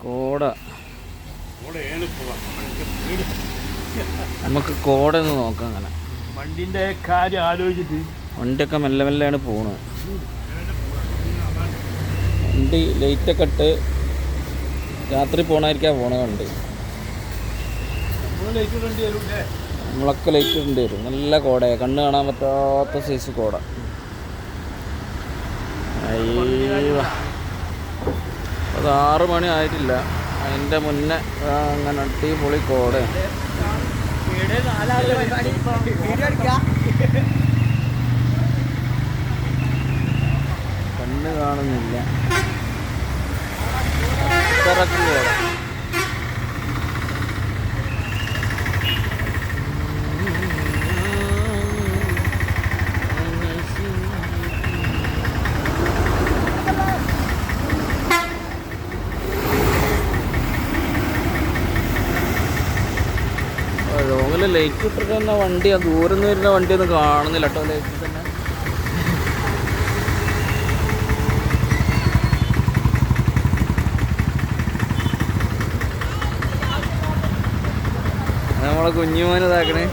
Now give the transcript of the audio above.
കോട നമുക്ക് കോട ഒന്ന് നോക്കാം. അങ്ങനെ വണ്ടിൻ്റെ കാര്യം ആലോചിച്ചിട്ട് വണ്ടിയൊക്കെ മെല്ലെ മെല്ലെയാണ് പോണത്. വണ്ടി ലൈറ്റൊക്കെ ഇട്ട് രാത്രി പോകണമായിരിക്കാം പോണത്. വണ്ടി നമ്മളൊക്കെ ലൈറ്റ് ഇടേണ്ടി വരും. നല്ല കോടയാണ്, കണ്ണ് കാണാൻ പറ്റാത്ത സൈസ് കോട. അയ്യോ, അത് 6 മണി ആയിട്ടില്ല, അതിൻ്റെ മുന്നേ അങ്ങനെ അടിപൊളി കോടയാണ്. കണ്ണ് കാണുന്നില്ല, അത്രക്കും കോട. ലോങ്ങിൽ ലൈറ്റ് ഇട്ടിട്ട് തന്നെ വണ്ടി, ദൂരം നിന്ന് വരുന്ന വണ്ടിയൊന്നും കാണുന്നില്ല കേട്ടോ ലൈറ്റിൽ തന്നെ. നമ്മളെ കുഞ്ഞുമോൻ ഇതാക്കണേ.